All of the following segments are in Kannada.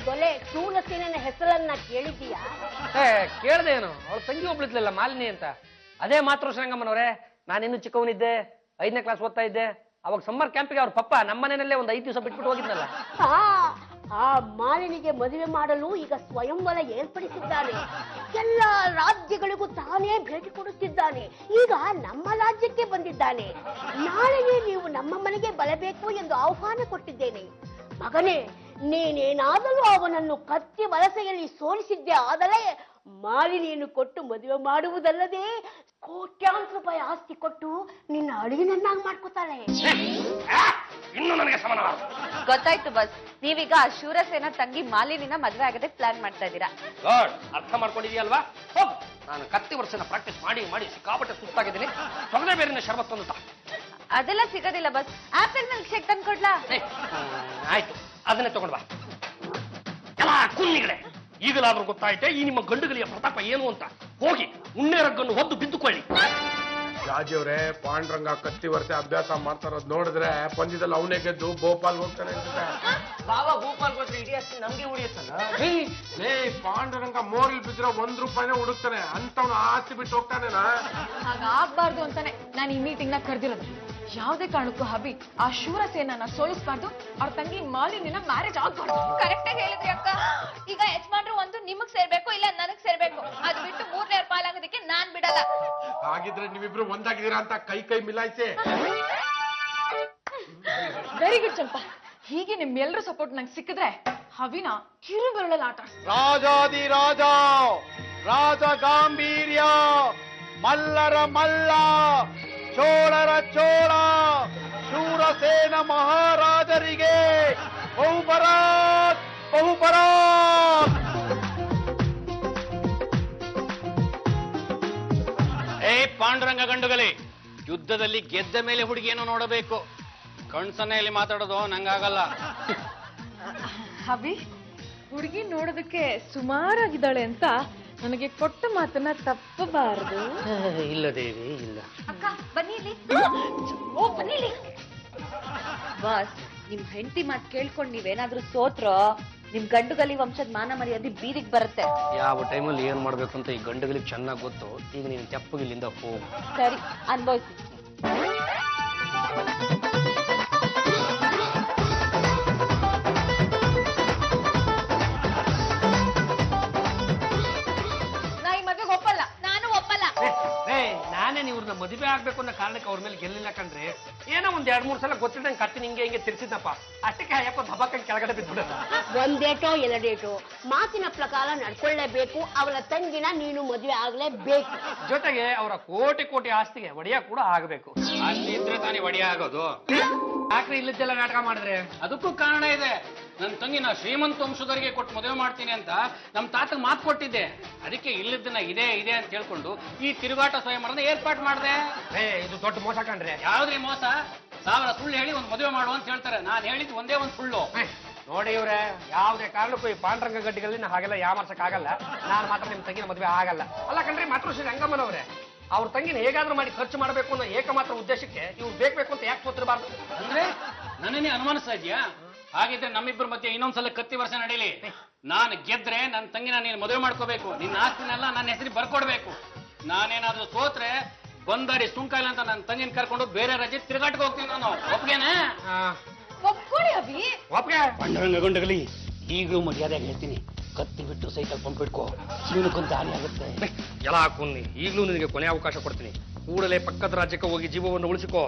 ದೊಲೆ ಶೂರಸೇನನ ಹೆಸರನ್ನ ಕೇಳಿದ್ದೀಯಾ? ಕೇಳ್ದೇನು, ಅವಳು ತಂಗಿ ಒಬ್ಳಿದ್ಲಲ್ಲ ಮಾಲಿನಿ ಅಂತ. ಅದೇ ಮಾತೃ ಶ್ರೀರಂಗಮ್ಮನವ್ರೆ, ನಾನಿನ್ನು ಚಿಕ್ಕವನಿದ್ದೆ, 5ನೇ ಕ್ಲಾಸ್ ಓದ್ತಾ ಇದ್ದೆ. ಅವಾಗ ಸಮ್ಮರ್ ಕ್ಯಾಂಪಿಗೆ ಅವ್ರ ಪಪ್ಪ ನಮ್ಮನೇನಲ್ಲೇ ಒಂದು 5 ದಿವಸ ಬಿಟ್ಬಿಟ್ಟು ಹೋಗಿದ್ನಲ್ಲ. ಆ ಮಾಲಿನಿಗೆ ಮದುವೆ ಮಾಡಲು ಈಗ ಸ್ವಯಂವರ ಏರ್ಪಡಿಸಿದ್ದಾನೆ. ಎಲ್ಲ ರಾಜ್ಯಗಳಿಗೂ ತಾನೇ ಭೇಟಿ ಕೊಡುತ್ತಿದ್ದಾನೆ. ಈಗ ನಮ್ಮ ರಾಜ್ಯಕ್ಕೆ ಬಂದಿದ್ದಾನೆ. ನಾಳೆಯೇ ನೀವು ನಮ್ಮ ಮನೆಗೆ ಬರಬೇಕು ಎಂದು ಆಹ್ವಾನ ಕೊಟ್ಟಿದ್ದೇನೆ. ಮಗನೇ, ನೀನೇನಾದರೂ ಅವನನ್ನು ಕತ್ತಿ ವಲಸೆಯಲ್ಲಿ ಸೋಲಿಸಿದ್ದೆ ಆದರೆ ಮಾಲಿನಿಯನ್ನು ಕೊಟ್ಟು ಮದುವೆ ಮಾಡುವುದಲ್ಲದೆ ಕೋಟ್ಯಾಂತರ ರೂಪಾಯಿ ಆಸ್ತಿ ಕೊಟ್ಟು ನಿನ್ನ ಅಳಿಯನನ್ನಾಗಿ ಮಾಡ್ಕೋತಾಳೆ. ಇನ್ನು ನನಗೆ ಸಮಾನ ಗೊತ್ತಾಯ್ತು ಬಸ್. ನೀವೀಗ ಶೂರಸೇನ ತಂಗಿ ಮಾಲಿನಿನ ಮದುವೆ ಆಗದೆ ಪ್ಲಾನ್ ಮಾಡ್ತಾ ಇದ್ದೀರಾ. ಅರ್ಥ ಮಾಡ್ಕೊಂಡಿದೀಯಲ್ವಾ? ನಾನು ಕತ್ತಿ ವರ್ಷನ ಪ್ರಾಕ್ಟೀಸ್ ಮಾಡಿ ಮಾಡಿ ಸಿಕ್ಕಾಪಟ್ಟೆ ಸುಸ್ತಾಗಿದ್ದೀನಿ. ತೊಗರೆ ಬೇರಿನ ಶರಬತ್ ತಂದುತ್ತಾ. ಅದೆಲ್ಲ ಸಿಗೋದಿಲ್ಲ ಬಸ್. ಆಪಲ್ ಮಿಲ್ಕ್ ಶೇಕ್ ತಂದು ಕೊಡ್ಲಾ? ಆಯ್ತು, ಅದನ್ನೇ ತಗೊಂಡ್ಬಾ. ಎಲ್ಲ ಕುನ್ನಿಗಳೇ, ಈಗಲಾದ್ರೂ ಗೊತ್ತಾಯ್ತೆ ಈ ನಿಮ್ಮ ಗಂಡುಗಲಿಯ ಪ್ರತಾಪ ಏನು ಅಂತ. ಹೋಗಿ ಉಣ್ಣೆ ರಗ್ಗನ್ನು ಹೊದ್ದು ಬಿದ್ದುಕೊಳ್ಳಿ. ರಾಜವ್ರೆ, ಪಾಂಡ್ರಂಗ ಕತ್ತಿ ವರ್ಷ ಅಭ್ಯಾಸ ಮಾಡ್ತಾರೋದ್ ನೋಡಿದ್ರೆ ಪಂದ್ಯದಲ್ಲಿ ಅವನೇ ಗೆದ್ದು ಗೋಪಾಲ್ ಹೋಗ್ತಾನೆ ಅನ್ಸುತ್ತೆ. ಬಾಬಾ ಗೋಪಾಲ್ ಗೊತ್ತರ ಇಡೀ ಅಷ್ಟು ನಮ್ಗೆ ಉಳಿಯುತ್ತಲ್ಲ. ಪಾಂಡುರಂಗ ಮೋರ್ಲ್ ಬಿದ್ರೆ ₹1 ಹುಡುಕ್ತಾನೆ, ಅಂತವನು ಆಸ್ತಿ ಬಿಟ್ಟು ಹೋಗ್ತಾನೇನಾ? ಹಾಗಾಗ್ಬಾರ್ದು ಅಂತಾನೆ ನಾನು ಈ ಮೀಟಿಂಗ್ ನ ಕರೆದಿರೋದು. ಯಾವುದೇ ಕಾರಣಕ್ಕೂ ಹಬಿ ಆ ಶೂರಸೇನನ ಸೋಲಿಸಬಾರ್ದು, ಅವ್ರ ತಂಗಿ ಮಾಲಿನಿನ ಮ್ಯಾರೇಜ್ ಆಗ್ಬಾರ್ದು. ಕರೆಕ್ಟ್ ಆಗಿ ಹೇಳಿದ್ರಿ ಅಕ್ಕ. ಈಗ ಯಜಮಾನ್ರು ಒಂದು ನಿಮಗ್ ಸೇರ್ಬೇಕು, ಇಲ್ಲ ನನಗ್ ಸೇರ್ಬೇಕು. ಅದ್ ಬಿಟ್ಟು 3ನೇ ಪಾಲಾಗೋದಕ್ಕೆ ನಾನ್ ಬಿಡಲ್ಲ. ಹಾಗಿದ್ರೆ ನೀವಿಬ್ರು ಒಂದಾಗಿದ್ದೀರಾ ಅಂತ ಕೈ ಮಿಲಾಯಿಸಿ. ವೆರಿ ಗುಡ್ ಚಂಪಾ. ಹೀಗೆ ನಿಮ್ಮೆಲ್ಲರೂ ಸಪೋರ್ಟ್ ನಂಗೆ ಸಿಕ್ಕಿದ್ರೆ ಹವಿನ ಕಿರುಬೆರಳಲ್ಲಿ ಆಟ ಆಡ್ತೀನಿ. ರಾಜಾದಿ ರಾಜ, ರಾಜ ಗಾಂಭೀರ್ಯ, ಮಲ್ಲರ ಮಲ್ಲ, ಚೋಳರ ಚೋಳ, ಶೂರಸೇನ ಮಹಾರಾಜರಿಗೆ ಬಹುಪರಾತ್ ಬಹುಪರಾತ್. ಪಾಂಡುರಂಗ ಗಂಡುಗಲಿ, ಯುದ್ಧದಲ್ಲಿ ಗೆದ್ದ ಮೇಲೆ ಹುಡುಗಿಯನ್ನು ನೋಡಬೇಕು. ಕಣ್ಸನ್ನೆಯಲ್ಲಿ ಮಾತಾಡೋದು ನಂಗಾಗಲ್ಲ. ಹವಿ, ಹುಡುಗಿ ನೋಡೋದಕ್ಕೆ ಸುಮಾರಾಗಿದ್ದಾಳೆ ಅಂತ ನನಗೆ ಕೊಟ್ಟ ಮಾತನ್ನ ತಪ್ಪಬಾರದು. ಇಲ್ಲ ದೇವಿ, ಇಲ್ಲ. ಅಕ್ಕ ಬನ್ನಿ ಇಲ್ಲಿ. ಬನ್ನಿ ಇಲ್ಲಿ. ಬಾಸ್, ನಿಮ್ ಹೆಂಡತಿ ಮಾತು ಕೇಳ್ಕೊಂಡು ನೀವೇನಾದ್ರೂ ಸೋತ್ರೋ ನಿಮ್ ಗಂಡುಗಲಿ ವಂಶದ ಮಾನ ಮರ್ಯಾದೆ ಬೀದಿಗೆ ಬರುತ್ತೆ. ಯಾವ ಟೈಮಲ್ಲಿ ಏನ್ ಮಾಡ್ಬೇಕು ಅಂತ ಈ ಗಂಡುಗಳಿಗೆ ಚೆನ್ನಾಗಿ ಗೊತ್ತು. ಈಗ ನೀನು ತೆಪ್ಪಗಿಲ್ಲಿಂದ ಹೋಗು. ಸರಿ, ಅನ್ಭವಿಸಿ. ನಾ ಈ ಮದ್ವೆಗೆ ಒಪ್ಪಲ್ಲ. ನಾನು ಒಪ್ಪಲ್ಲ. ನಾನೇ ಇವ್ರನ್ನ ಮದುವೆ ಆಗ್ಬೇಕು ಅನ್ನೋ ಕಾರಣಕ್ಕೆ ಅವ್ರ ಮೇಲೆ ಗೆಲ್ಲಿಲ್ಲ ಕಣ್ರಿ. ಏನೋ ಒಂದ್ 2-3 ಸಲ ಗೊತ್ತಿದ್ದಂಗೆ ಕತ್ತಿ ಹಿಂಗೆ ತಿರ್ಸಿದ್ನಪ್ಪ. ಅಷ್ಟಕ್ಕೆ ಅಯ್ಯಪ್ಪ ದಬಾಕಂಗೆ ಕೆಳಗಡೆ ಬಿದ್ಬಿಡೋದು. ಒಂದೇಟೋ ಎರಡೇಟೋ ಮಾತಿನ ಪ್ರಕಾರ ನಡ್ಕೊಳ್ಳೇಬೇಕು. ಅವಳ ತಂಗಿನ ನೀನು ಮದುವೆ ಆಗ್ಲೇಬೇಕು. ಜೊತೆಗೆ ಅವರ ಕೋಟಿ ಆಸ್ತಿಗೆ ಒಡೆಯ ಕೂಡ ಆಗಬೇಕು. ಅಲ್ಲಿದ್ರೆ ತಾನೇ ಒಡೆಯ ಆಗೋದು. ಯಾಕ್ರಿ ಇಲ್ಲದ್ದೆಲ್ಲ ನಾಟಕ ಮಾಡಿದ್ರೆ? ಅದಕ್ಕೂ ಕಾರಣ ಇದೆ. ನನ್ನ ತಂಗಿನ ಶ್ರೀಮಂತ ವಂಶದವರಿಗೆ ಕೊಟ್ಟು ಮದುವೆ ಮಾಡ್ತೀನಿ ಅಂತ ನಮ್ ತಾತಗ್ ಮಾತು ಕೊಟ್ಟಿದ್ದೆ. ಅದಕ್ಕೆ ಇಲ್ಲದನ್ನ ಇದೆ ಅಂತ ಹೇಳ್ಕೊಂಡು ಈ ತಿರುಗಾಟ ಸ್ವಯಂವರನ ಏರ್ಪಾಟ್ ಮಾಡಿದೆ. ಇದು ದೊಡ್ಡ ಮೋಸ ಕಂಡ್ರೆ. ಯಾವ್ದ್ರಿ ಮೋಸ? 1000 ಸುಳ್ಳು ಹೇಳಿ ಒಂದು ಮದುವೆ ಮಾಡುವ ಅಂತ ಹೇಳ್ತಾರೆ. ನಾನು ಹೇಳಿದ್ದು ಒಂದೇ ಒಂದು ಸುಳ್ಳು. ನೋಡಿ ಇವ್ರೆ, ಯಾವುದೇ ಕಾರಣಕ್ಕೂ ಈ ಪಾಂಡ್ರಂಗ ಗಡ್ಡಿಗಳಲ್ಲಿ ನಾ ಹಾಗೆಲ್ಲ ಯಾಮರ್ಸಕ್ ಆಗಲ್ಲ. ನಾನು ಮಾತ್ರ ನಿಮ್ ತಂಗಿನ ಮದುವೆ ಆಗಲ್ಲ. ಅಲ್ಲ ಕಣ್ರಿ, ಮಾತೃ ಶ್ರೀ ರಂಗಮ್ಮನವ್ರೆ, ಅವ್ರ ತಂಗಿನ ಹೇಗಾದ್ರೂ ಮಾಡಿ ಖರ್ಚು ಮಾಡಬೇಕು ಅನ್ನೋ ಏಕಮಾತ್ರ ಉದ್ದೇಶಕ್ಕೆ ಇವ್ರು ಬೇಕು ಅಂತ ಯಾಕೆ ಸೋತಿರಬಾರ್ದು? ಅಂದ್ರೆ ನನ್ನನ್ನೇ ಅನುಮಾನಿಸ್ತಾ ಇದೆಯಾ? ಹಾಗಿದ್ರೆ ನಮ್ಮಿಬ್ಬರ ಮಧ್ಯೆ ಇನ್ನೊಂದ್ಸಲ ಕತ್ತಿ ವರ್ಷ ನಡೀಲಿ. ನಾನು ಗೆದ್ರೆ ನನ್ನ ತಂಗಿನ ನೀನು ಮದುವೆ ಮಾಡ್ಕೋಬೇಕು. ನಿನ್ನ ಆಸ್ತಿನೆಲ್ಲ ನನ್ನ ಹೆಸರಿಗೆ ಬರ್ಕೊಡ್ಬೇಕು. ನಾನೇನಾದ್ರೂ ಸೋತ್ರೆ ಬಂದಾರಿ ಸುಂಕ ಇಲ್ಲ ಅಂತ ನನ್ನ ತಂಗಿನ ಕರ್ಕೊಂಡು ಬೇರೆ ರಜೆ ತಿರುಗಾಟಕ್ಕೆ ಹೋಗ್ತೀನಿ ನಾನು. ಒಪ್ಗೆನಾ? ಒಪ್ಕೊಳ್ಳಿ ಅಭಿ. ಒಪ್ಗೆ. ಪಾಂಡುರಂಗ ಗಂಡುಗಲಿ, ಈಗಲೂ ಮರ್ಯಾದೆಯಾಗಿ ಹೇಳ್ತೀನಿ, ಕತ್ತಿ ಬಿಟ್ಟು ಸೈಕಲ್ ಪಂಪ್ ಇಟ್ಕೋ. ಜೀವನಕ್ಕೊಂದು ಹಾನಿ ಆಗುತ್ತೆ. ಎಲ್ಲ ಹಾಕೊಂಡಿ. ಈಗಲೂ ನಿನಗೆ ಕೊನೆ ಅವಕಾಶ ಕೊಡ್ತೀನಿ. ಕೂಡಲೇ ಪಕ್ಕದ ರಾಜ್ಯಕ್ಕೆ ಹೋಗಿ ಜೀವವನ್ನು ಉಳಿಸಿಕೋ.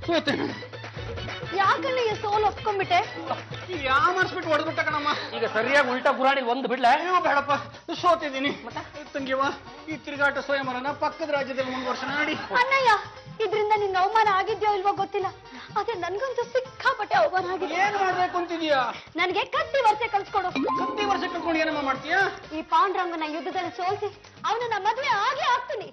ಸೋತೆ. ಯಾಕಲ್ಲ ಈ ಸೋಲ್ ಒಪ್ಕೊಂಡ್ಬಿಟ್ಟೆ? ಯಾಮರ್ಸ್ಬಿಟ್ಟು ಹೊಡೆದ್ಬಿಟ್ಟ ಕಣಮ್ಮ. ಈಗ ಸರಿಯಾಗಿ ಉಲ್ಟಾ ಗುರಾಣಿ ಒಂದು ಬಿಡ್ಲ? ಅಯ್ಯೋ ಬೇಡಪ್ಪ, ಸೋತಿದ್ದೀನಿ. ತಂಗಿವ, ಈ ತಿರುಗಾಟ ಸ್ವಯಂವರನ ಪಕ್ಕದ ರಾಜ್ಯದಲ್ಲಿ ಮುಂದುವರ್ಷ ಮಾಡಿ. ಅಣ್ಣಯ್ಯ, ಇದ್ರಿಂದ ನಿನ್ನ ಅವಮಾನ ಆಗಿದ್ಯೋ ಇಲ್ವೋ ಗೊತ್ತಿಲ್ಲ, ಆದ್ರೆ ನನ್ಗಂತೂ ಸಿಕ್ಕಾಪಟ್ಟೆ ಅವಮಾನ ಆಗಿದೆ. ಏನ್ ಮಾಡ್ಬೇಕು ಅಂತಿದ್ಯಾ? ನನಗೆ ಕತ್ತಿ ವರ್ಷ ಕಲ್ಸ್ಕೊಡು. ಕತ್ತಿ ವರ್ಷ ಕಲ್ಕೊಂಡು ಏನಮ್ಮ ಮಾಡ್ತೀಯಾ? ಈ ಪಾಂಡ್ರಂಗನ ಯುದ್ಧದಲ್ಲಿ ಸೋಲ್ಸಿ ಅವನನ್ನ ಮದುವೆ ಆಗೇ ಆಗ್ತೀನಿ.